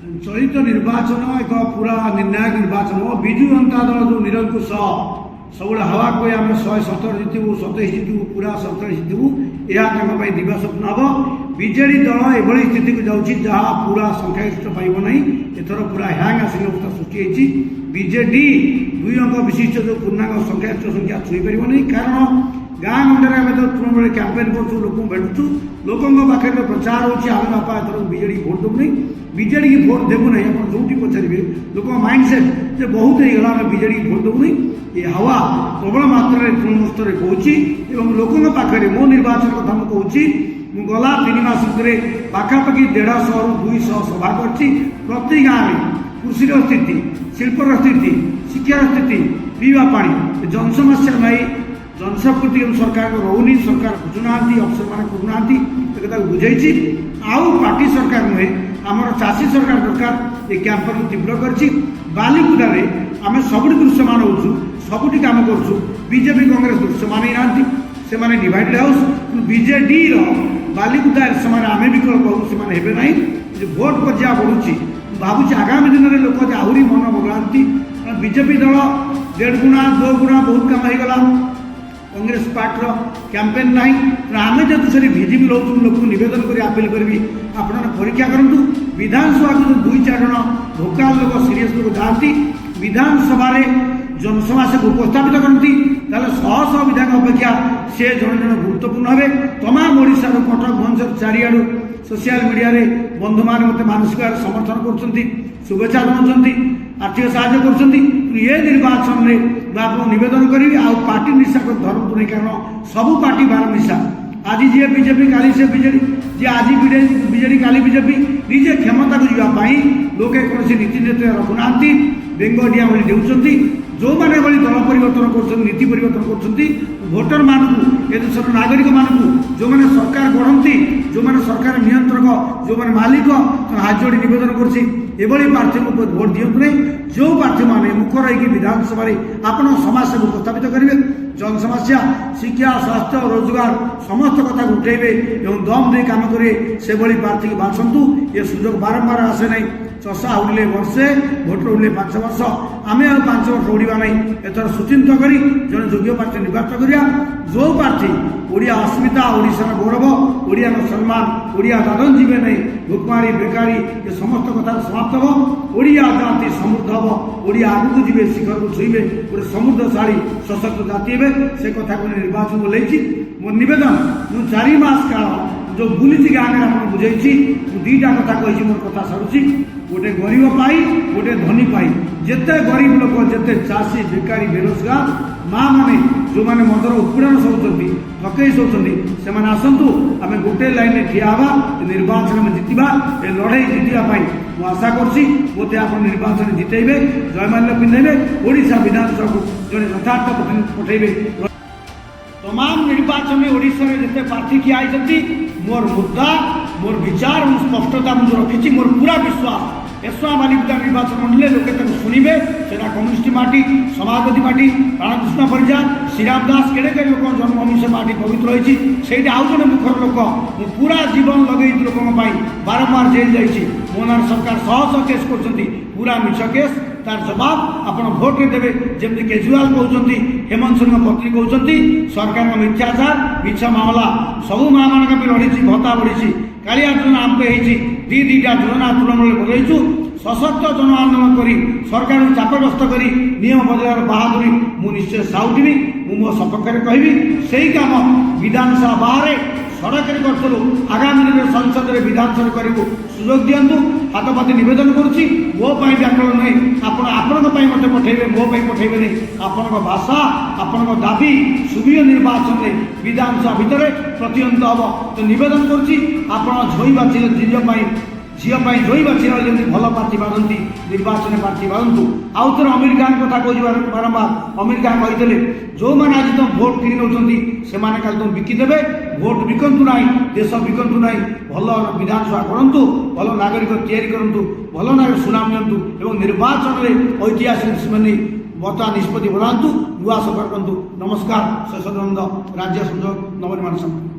चलित निर्वाचन एक पूरा निर्णायक निर्वाचन विजु जनता दल जो निरंकुश सब हवा कहे आम 117 जितबू 27 जितबू पूरा 27 जितबू यह दिव्य स्वप्न हम विजेडी दल एभली स्थिति को जाऊँगी जहाँ पूरा संख्यागरिष्ठ पाइब ना एथर पूरा हैंग आसिक अवस्था सृष्टि होती विजेडी 2 अंक विशिष्ट जो पूर्णांग संख्यागरिष्ठ संख्या छुई पार नहीं कारण गाँ गंडे आम तो तृणमूल कैंपेन करूँ लोक भेटुचु लोकों पाखे प्रचार होती आम बापा एथर विजेडी भोट देवनी विजेडी की भोट देवु ना आप जो पचारे लोक माइंडसेट से बहुत होगा आम विजेडी की भोट देवनी ये हवा प्रबल मात्रा तृणमूल स्तर में कहूँ लोकों पाखे मो निर्वाचन कथा मुझे मु गला 3 मास भितर पाखापाखि 150 ରୁ 200 सभा करछि प्रति गाँव में कृषि स्थिति शिल्पर स्थिति शिक्षार स्थिति पीवा पानी जनसमस्या नहीं जनशक्ति सरकार रोनी सरकार बुझुना अफसर मैंने करूना बुझे आउ पार्टी सरकार नुहे आमर चाषी सरकार दरकार ये कैंपेन तीव्र कर बालीकुदारे आम सबुठ दृश्यमान हो सबुठ कम करूँ बीजेपी कांग्रेस दृश्यमान ही ना से डिवाइडेड हाउस बीजेडी बालीकुदा से आम विकल्प से हे ना भोट पर्याय बढ़ुची भावुँ आगामी दिन में लोक आहरी मन बदलाती बीजेपी दल 1.5 गुणा 2 गुणा बहुत कम होगा कांग्रेस पार्टी कैंपेन ना आम जब से भिजिबल हो लोक नवेदन कर आपिल करी आप परीक्षा करूँ विधानसभा को 2-4 जन भोकाल लोक सीरीयस लोक जाती विधानसभा जनसभा से उपस्थापित करती शह विधायक अपेक्षा से जन जन गुरुत्वपूर्ण हे तमाम ओडिशा कटक भुवनेश्वर चारिआडू सोशल मीडिया रे बंधु मान मत मानसिक समर्थन कर शुभेच्छा जनाऊँ आर्थिक साहय कर निर्वाचन में आप नवेदन करी पार्टी निशा को धरतु नहीं कारण सबू पार्टी बार निशा आज जी बीजेपी काली से बीजेडी जी आज बीजेडी काली बीजेपी निजे क्षमता को जावाई लोके कौन नीति नेता रखुना बेंगडिया भाई देउछंती जो मैंने भाई दल परिवर्तन कर नीति परिवर्तन कर भोटर मानू ए देशर नागरिक मानू जो मैंने सरकार गढ़ती जो मैंने सरकार नियंत्रक जो मैंने मालिक हाथ जोड़ी नवेदन कर प्रार्थी को भोट दिंतु नहीं जो प्रार्थी मैंने मुख रही विधानसभा आपण समाज से उपस्थापित करेंगे जन समस्या शिक्षा स्वास्थ्य रोजगार समस्त कथा उठेबे एवं दम दे काम करेंगे से भाई प्रार्थी की बाछंतु ये सुजोग बारंबार आसे नहीं चषा उड़े वर्षे भोटर उड़े 5 वर्ष आम 5 वर्ष उड़ा नहीं एथर सुचिंत कर जन योग्य प्रार्थी निर्वाचन करिया जो प्रार्थी ओडिया अस्मिता ओडिशार गौरव ओडिया सम्मान ओडिया दादन जीवे नहीं भुकमारी बेकारी ये समस्त कथा समाप्त हम ओडिया जाति समृद्ध हम ओडिया आगू जीवे शिखर को छुईबे गोटे समृद्धशाली सशक्त जाति हे से कथा को निर्वाचन को लेछि मोर निवेदन मु 4 मास काल जो बुली गाँव में आप बुझे 2टा कथा कही मोर कथा सरुची गोटे गरीब पाई गोटे धनी पाई जिते गरीब लोक जिते चाषी बेकारी बेरोजगार माँ मैंने जो मैंने मदर उत्पीड़न शोचती ठकई शोचती से आसतु आम गोटे लाइन में ठिया निर्वाचन में जीतवा ए लड़ाई जीतवाई मुझे आशा करसी मत आप निर्वाचन जितेबे जयमाल्य पिंधेबे ओडिशा विधानसभा को जड़े यथार्थ पठेबे तमाम निर्वाचन में ओडिशा में जिते प्रार्थी किया मोर मुद्दा मोर विचार और स्पष्टता मुझे रखी मोर पूरा विश्वास एसवा बालिका निर्वाचन मंडल लोके शुणे से communist party Samajwadi party Prankrishna Parija Shriram Das केड़े केड़े लोक जन्मभूमि से पार्टी पवित्र रही से आउ जड़े मुखर लोक मु पूरा जीवन लगे लोक बारंबार जेल जाइए मो ना सरकार शह केस कर पूरा मिछ केस तार जवाब आप भोट देवे जमी केजरीवाल कहते हेमंत सोरेन पत्नी कहते सरकार मिथ्याचार मिछ मामला सबू माँ मान लड़ी भत्ता बढ़ी कालिया योजना आमको होती 2-2टा योजना तृणमूल बदलू सशक्त जन आंदोलन कर सरकार चापग्रस्त कर नियम बदलार बहादुरी मुझे निश्चय साउटी मो सपक्ष कहबी से ही कम विधानसभा बाहर सड़क करूँ आगामी दिन में संसद में विधानसभा करूँ सुजोग दिंतु हाथ पाती नवेदन करुच्ची मोपाई व्याकरण नहीं आपण मत पठेबे मोपाई पठेबे नहीं आपण भाषा आपण दाबी सुबीय निर्वाचन में विधानसभा भितर प्रतिबंध हम तो नवेदन करुच्ची आपण झोई बाछी झीपाई झोई बाछी जमी भल प्रार्थी बांधती निर्वाचन प्रार्थी बांधतु आउ थे अमेरिका कथा कह बारंबार अमेरिका कहते जो मैंने आज तुम भोट किणी नौ से तुम बिकिदेवे भोट बिकतु ना देश बिकतु ना भल विधानसभा करूँ भल नागरिक तैयारी करूँ भल नागरिक सुनाम दिंतु निर्वाचन में ऐतिहासिक बर्तमान निष्पत्ति बनातु नुआ सरकार करूँ। नमस्कार शेषानंद राज्य संयोजक नवनिर्माण संघ।